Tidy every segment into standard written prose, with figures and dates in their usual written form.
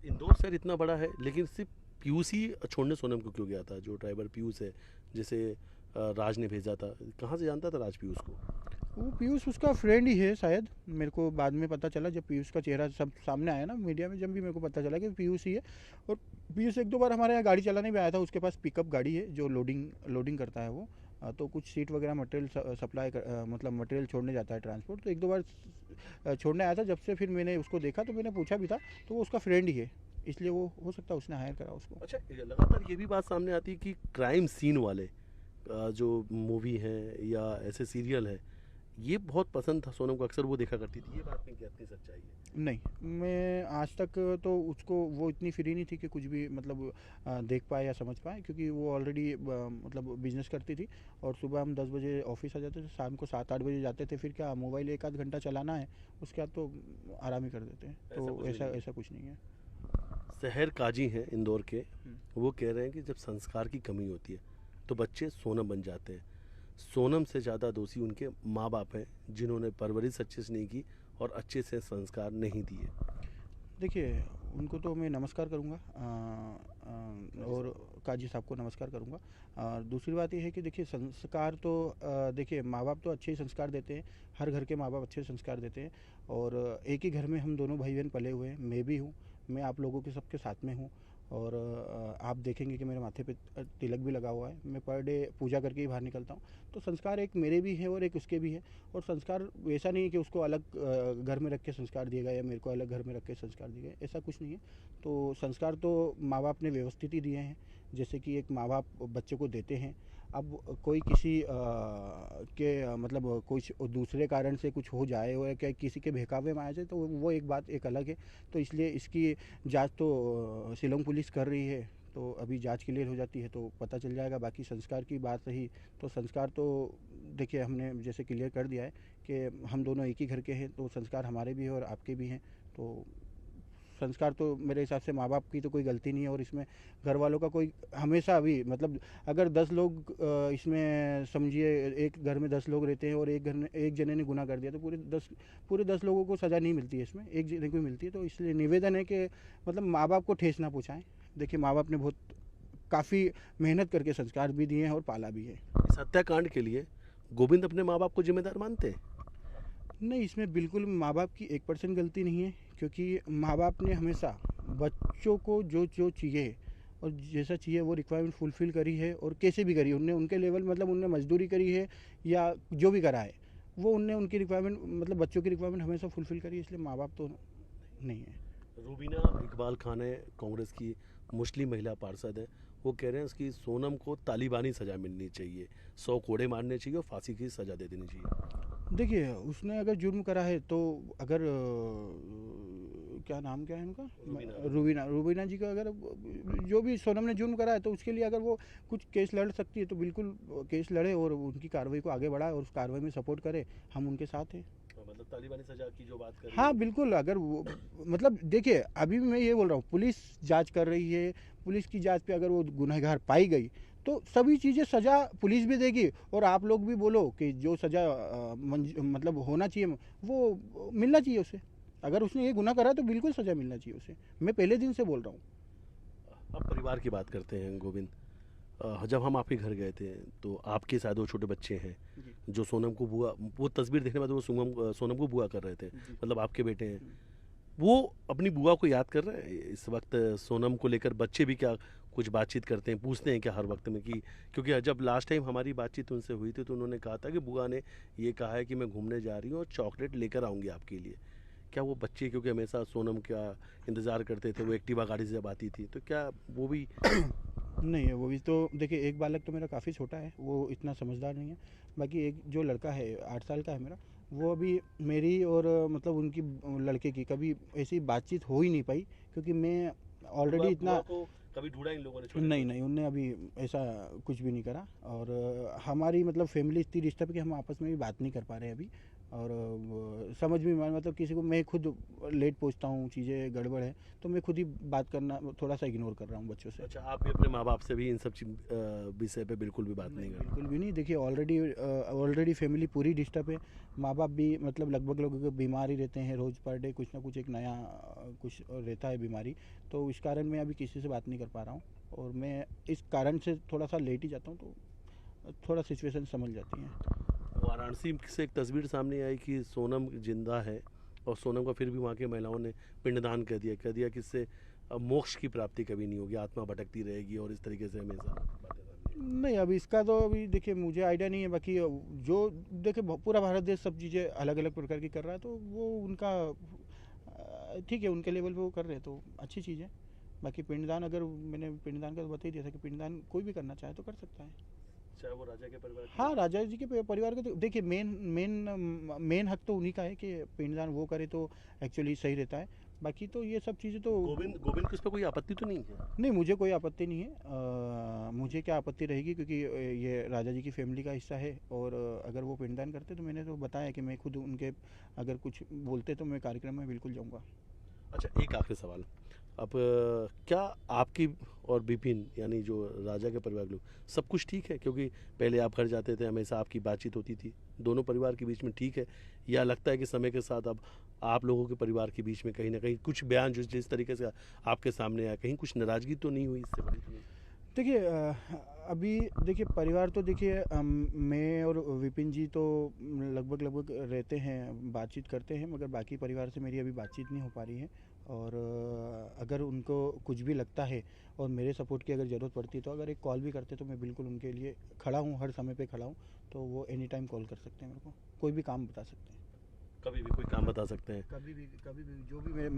इंदौर शहर इतना बड़ा है, लेकिन सिर्फ पीयूष ही छोड़ने सोनम को क्यों गया था? जो ड्राइवर पीयूष है, जिसे राज ने भेजा था, कहाँ से जानता था राज पीयूष को? वो पीयूष उसका फ्रेंड ही है शायद। मेरे को बाद में पता चला, जब पीयूष का चेहरा सब सामने आया ना मीडिया में, जब भी मेरे को पता चला कि पीयूष ही है। और पीयूष एक दो बार हमारे यहाँ गाड़ी चलाने भी आया था। उसके पास पिकअप गाड़ी है जो लोडिंग लोडिंग करता है वो। तो कुछ सीट वगैरह मटेरियल सप्लाई मतलब मटेरियल छोड़ने जाता है ट्रांसपोर्ट। तो एक दो बार छोड़ने आया था। जब से फिर मैंने उसको देखा तो मैंने पूछा भी था, तो वो उसका फ्रेंड ही है। इसलिए वो हो सकता है उसने हायर करा उसको। अच्छा, लगातार ये भी बात सामने आती है कि क्राइम सीन वाले जो मूवी हैं या ऐसे सीरियल हैं, ये बहुत पसंद था सोनम को, अक्सर वो देखा करती थी। ये बात में कितनी सच्चाई है? नहीं, मैं आज तक तो उसको वो इतनी फ्री नहीं थी कि कुछ भी मतलब देख पाए या समझ पाए, क्योंकि वो ऑलरेडी मतलब बिजनेस करती थी। और सुबह हम 10 बजे ऑफिस आ जाते थे, शाम को 7-8 बजे जाते थे। फिर क्या मोबाइल एक आध घंटा चलाना है, उसके बाद तो आराम ही कर देते हैं। ऐसा तो कुछ भी ऐसा नहीं है। ऐसा कुछ नहीं है। शहर काजी हैं इंदौर के, हम्म। वो कह रहे हैं कि जब संस्कार की कमी होती है तो बच्चे सोनम बन जाते हैं। सोनम से ज़्यादा दोषी उनके माँ बाप हैं, जिन्होंने परवरिश अच्छे से नहीं की और अच्छे से संस्कार नहीं दिए। देखिए, उनको तो मैं नमस्कार करूँगा, काजी और साहब को। काजी साहब को नमस्कार करूँगा। दूसरी बात ये है कि देखिए, संस्कार तो देखिए, माँ बाप तो अच्छे ही संस्कार देते हैं। हर घर के माँ बाप अच्छे संस्कार देते हैं। और एक ही घर में हम दोनों भाई बहन पले हुए हैं। मैं भी हूँ, मैं आप लोगों के सबके साथ में हूँ। और आप देखेंगे कि मेरे माथे पे तिलक भी लगा हुआ है। मैं पर डे पूजा करके ही बाहर निकलता हूँ। तो संस्कार एक मेरे भी है और एक उसके भी है। और संस्कार वैसा नहीं है कि उसको अलग घर में रख के संस्कार दिए गए या मेरे को अलग घर में रख के संस्कार दिए गए, ऐसा कुछ नहीं है। तो संस्कार तो माँ बाप ने व्यवस्थित ही दिए हैं, जैसे कि एक माँ बाप बच्चे को देते हैं। अब कोई किसी मतलब कुछ दूसरे कारण से कुछ हो जाए और क्या किसी के बहकावे में आ जाए, तो वो एक बात एक अलग है। तो इसलिए इसकी जांच तो शिलोंग पुलिस कर रही है। तो अभी जांच क्लियर हो जाती है तो पता चल जाएगा। बाकी संस्कार की बात रही, तो संस्कार तो देखिए, हमने जैसे क्लियर कर दिया है कि हम दोनों एक ही घर के हैं। तो संस्कार हमारे भी हैं और आपके भी हैं। तो संस्कार तो मेरे हिसाब से माँ बाप की तो कोई गलती नहीं है। और इसमें घर वालों का कोई हमेशा भी मतलब, अगर 10 लोग इसमें समझिए, एक घर में 10 लोग रहते हैं और एक घर में एक जने ने गुनाह कर दिया, तो पूरे 10 लोगों को सज़ा नहीं मिलती है, इसमें एक जने को मिलती है। तो इसलिए निवेदन है कि मतलब माँ बाप को ठेस ना पहुँचाएं। देखिए, माँ बाप ने बहुत काफ़ी मेहनत करके संस्कार भी दिए हैं और पाला भी है। इस हत्याकांड के लिए गोविंद अपने माँ बाप को जिम्मेदार मानते हैं? नहीं, इसमें बिल्कुल माँ बाप की 1% गलती नहीं है। क्योंकि माँ बाप ने हमेशा बच्चों को जो जो चाहिए और जैसा चाहिए वो रिक्वायरमेंट फुलफ़िल करी है। और कैसे भी करी उनने, उनके लेवल मतलब उनने मजदूरी करी है या जो भी करा है, वो उनने उनकी रिक्वायरमेंट मतलब बच्चों की रिक्वायरमेंट हमेशा फुलफ़िल करी है। इसलिए माँ बाप तो नहीं है। रूबीना इकबाल खान है, कांग्रेस की मुस्लिम महिला पार्षद है। वो कह रहे हैं उसकी सोनम को तालिबानी सज़ा मिलनी चाहिए, 100 कोड़े मारने चाहिए और फांसी की सज़ा दे देनी चाहिए। देखिए, उसने अगर जुर्म करा है तो अगर क्या नाम क्या है उनका, रूबीना रूबीना। रूबीना रूबीना जी का, अगर जो भी सोनम ने जुर्म करा है तो उसके लिए अगर वो कुछ केस लड़ सकती है तो बिल्कुल केस लड़े और उनकी कार्रवाई को आगे बढ़ाए और उस कार्रवाई में सपोर्ट करे। हम उनके साथ हैं। मतलब तालिबानी सज़ा की जो बात कर रही हाँ है। बिल्कुल, अगर वो मतलब देखिए, अभी भी मैं ये बोल रहा हूँ, पुलिस जांच कर रही है। पुलिस की जांच पे अगर वो गुनहगार पाई गई तो सभी चीज़ें सज़ा पुलिस भी देगी। और आप लोग भी बोलो कि जो सज़ा मतलब होना चाहिए वो मिलना चाहिए उसे। अगर उसने ये गुनाह करा है तो बिल्कुल सज़ा मिलना चाहिए उसे। मैं पहले दिन से बोल रहा हूँ। अब परिवार की बात करते हैं गोविंद। जब हम आपके घर गए थे तो आपके शायद वो छोटे बच्चे हैं जी। जो सोनम को बुआ, वो तस्वीर देखने के बाद वो सोनम को बुआ कर रहे थे, जी। मतलब आपके बेटे हैं। हम्म। वो अपनी बुआ को याद कर रहे हैं इस वक्त? सोनम को लेकर बच्चे भी क्या कुछ बातचीत करते हैं, पूछते हैं क्या हर वक्त में? कि क्योंकि जब लास्ट टाइम हमारी बातचीत उनसे हुई थी तो उन्होंने कहा था कि बुआ ने ये कहा है कि मैं घूमने जा रही हूँ और चॉकलेट लेकर आऊँगी आपके लिए। क्या वो बच्चे, क्योंकि हमेशा सोनम का इंतज़ार करते थे, वो एक्टिवा गाड़ी से जब आती थी, तो क्या वो भी? नहीं है वो भी। तो देखिए, एक बालक तो मेरा काफ़ी छोटा है, वो इतना समझदार नहीं है। बाकी एक जो लड़का है 8 साल का है मेरा, वो अभी मेरी और मतलब उनकी लड़के की कभी ऐसी बातचीत हो ही नहीं पाई। क्योंकि मैं बुआ ऑलरेडी बुआ इतना। को कभी ढूंढा इन लोगों ने छोटे नहीं को? नहीं, उनने अभी ऐसा कुछ भी नहीं करा। और हमारी मतलब फैमिली इतनी डिस्टर्ब कि हम आपस में भी बात नहीं कर पा रहे हैं अभी। और समझ में मतलब किसी को मैं खुद लेट पहुंचता हूँ, चीज़ें गड़बड़ है तो मैं खुद ही बात करना थोड़ा सा इग्नोर कर रहा हूँ बच्चों से। अच्छा, आप भी अपने माँ बाप से भी इन सब विषय पे बिल्कुल भी बात नहीं करते? बिल्कुल भी नहीं। देखिए ऑलरेडी फैमिली पूरी डिस्टर्ब है। माँ बाप भी मतलब लगभग लोग बीमार ही रहते हैं, रोज़ पर डे कुछ ना कुछ एक नया कुछ रहता है बीमारी। तो इस कारण मैं अभी किसी से बात नहीं कर पा रहा हूँ और मैं इस कारण से थोड़ा सा लेट ही जाता हूँ, तो थोड़ा सिचुएशन समझ जाती है। वाराणसी से एक तस्वीर सामने आई कि सोनम जिंदा है और सोनम का फिर भी वहाँ की महिलाओं ने पिंडदान कह दिया कि इससे अब मोक्ष की प्राप्ति कभी नहीं होगी, आत्मा भटकती रहेगी और इस तरीके से हमेशा बातें सामने आई। नहीं, अभी इसका तो अभी देखिए मुझे आइडिया नहीं है। बाकी जो देखिए पूरा भारत देश सब चीज़ें अलग अलग प्रकार की कर रहा है, तो वो उनका ठीक है, उनके लेवल पे वो कर रहे हैं तो अच्छी चीज़ है। बाकी पिंडदान, अगर मैंने पिंडदान का तो बता ही दिया था कि पिंडदान कोई भी करना चाहे तो कर सकता है। चाहे वो राजा के परिवार की हाँ, हो। राजा जी के परिवार के तो देखिए मेन हक तो उन्हीं का है कि पिंडदान वो करे तो एक्चुअली सही रहता है। बाकी तो ये सब चीज़ें तो गोविंद गोविंद को इस पर कोई आपत्ति तो नहीं है? नहीं, मुझे कोई आपत्ति नहीं है। मुझे क्या आपत्ति रहेगी, क्योंकि ये राजा जी की फैमिली का हिस्सा है। और अगर वो पिंडदान करते तो मैंने तो बताया कि मैं खुद उनके, अगर कुछ बोलते तो मैं कार्यक्रम में बिल्कुल जाऊंगा। अच्छा, एक आखिरी सवाल। अब क्या आपकी और विपिन यानी जो राजा के परिवार के लोग सब कुछ ठीक है? क्योंकि पहले आप घर जाते थे, हमेशा आपकी बातचीत होती थी, दोनों परिवार के बीच में ठीक है, या लगता है कि समय के साथ अब आप लोगों के परिवार के बीच में कहीं ना कहीं कुछ बयान जो जिस तरीके से आपके सामने आया, कहीं कुछ नाराजगी तो नहीं हुई इससे बड़ी तो नहीं? देखिए अभी देखिए परिवार तो देखिए मैं और विपिन जी तो लगभग रहते हैं, बातचीत करते हैं, मगर बाकी परिवार से मेरी अभी बातचीत नहीं हो पा रही है। और अगर उनको कुछ भी लगता है और मेरे सपोर्ट की अगर ज़रूरत पड़ती है तो अगर एक कॉल भी करते तो मैं बिल्कुल उनके लिए खड़ा हूँ, हर समय पे खड़ा हूँ। तो वो एनी टाइम कॉल कर सकते हैं मेरे को, कोई भी काम बता सकते हैं। कभी भी कोई काम बता सकते हैं? कभी भी जो भी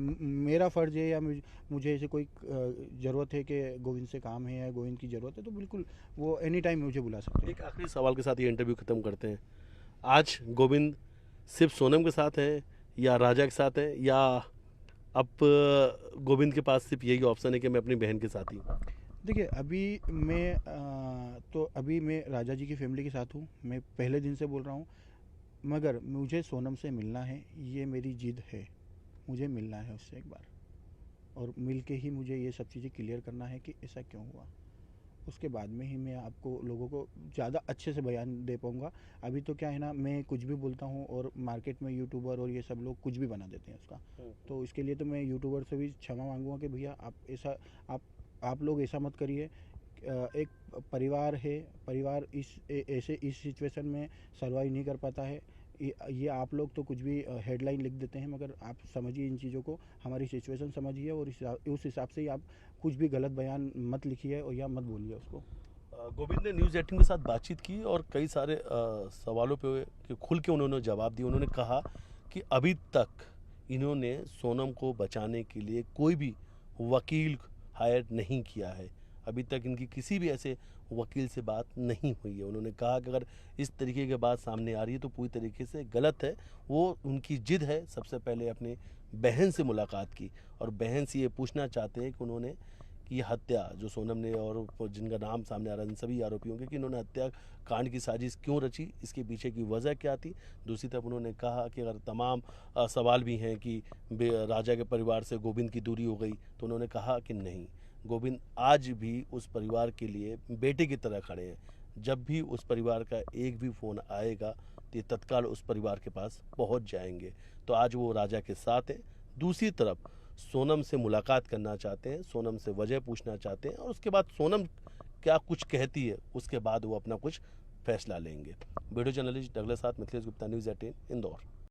मेरा फ़र्ज़ है या मुझे ऐसे कोई ज़रूरत है कि गोविंद से काम है या गोविंद की ज़रूरत है तो बिल्कुल वो एनी टाइम मुझे बुला सकते हैं। एक आखिरी सवाल के साथ ये इंटरव्यू खत्म करते हैं। आज गोविंद सिर्फ सोनम के साथ है या राजा के साथ है, या अब गोविंद के पास सिर्फ यही ऑप्शन है कि मैं अपनी बहन के साथ ही हूँ? देखिए अभी मैं राजा जी की फैमिली के साथ हूँ, मैं पहले दिन से बोल रहा हूँ। मगर मुझे सोनम से मिलना है, ये मेरी जिद है। मुझे मिलना है उससे एक बार, और मिल के ही मुझे ये सब चीज़ें क्लियर करना है कि ऐसा क्यों हुआ। उसके बाद में ही मैं आपको लोगों को ज़्यादा अच्छे से बयान दे पाऊँगा। अभी तो क्या है ना, मैं कुछ भी बोलता हूँ और मार्केट में यूट्यूबर और ये सब लोग कुछ भी बना देते हैं उसका। तो इसके लिए तो मैं यूट्यूबर से भी क्षमा मांगूंगा कि भैया आप आप लोग ऐसा मत करिए। एक परिवार है, परिवार ऐसे इस सिचुएशन में सर्वाइव नहीं कर पाता है। ये आप लोग तो कुछ भी हेडलाइन लिख देते हैं, मगर आप समझिए इन चीज़ों को, हमारी सिचुएशन समझिए और उस हिसाब से ही आप कुछ भी गलत बयान मत लिखिए और या मत बोलिए उसको। गोविंद ने न्यूज़ 18 के साथ बातचीत की और कई सारे सवालों पे खुल के उन्होंने जवाब दिए। उन्होंने कहा कि अभी तक इन्होंने सोनम को बचाने के लिए कोई भी वकील हायर नहीं किया है, अभी तक इनकी किसी भी ऐसे वकील से बात नहीं हुई है। उन्होंने कहा कि अगर इस तरीके की बात सामने आ रही है तो पूरी तरीके से गलत है। वो उनकी जिद है सबसे पहले अपने बहन से मुलाकात की और बहन से ये पूछना चाहते हैं कि उन्होंने कि ये हत्या जो सोनम ने और जिनका नाम सामने आ रहा है इन सभी आरोपियों के, कि इन्होंने हत्या कांड की साजिश क्यों रची, इसके पीछे की वजह क्या थी। दूसरी तरफ उन्होंने कहा कि अगर तमाम सवाल भी हैं कि राजा के परिवार से गोविंद की दूरी हो गई, तो उन्होंने कहा कि नहीं, गोविंद आज भी उस परिवार के लिए बेटे की तरह खड़े हैं। जब भी उस परिवार का एक भी फ़ोन आएगा तो ये तत्काल उस परिवार के पास पहुंच जाएंगे। तो आज वो राजा के साथ हैं। दूसरी तरफ सोनम से मुलाकात करना चाहते हैं, सोनम से वजह पूछना चाहते हैं और उसके बाद सोनम क्या कुछ कहती है उसके बाद वो अपना कुछ फैसला लेंगे। वीडियो जर्नलिस्ट डगलस साथ मिथिलेश गुप्ता, न्यूज़ 18 इंदौर।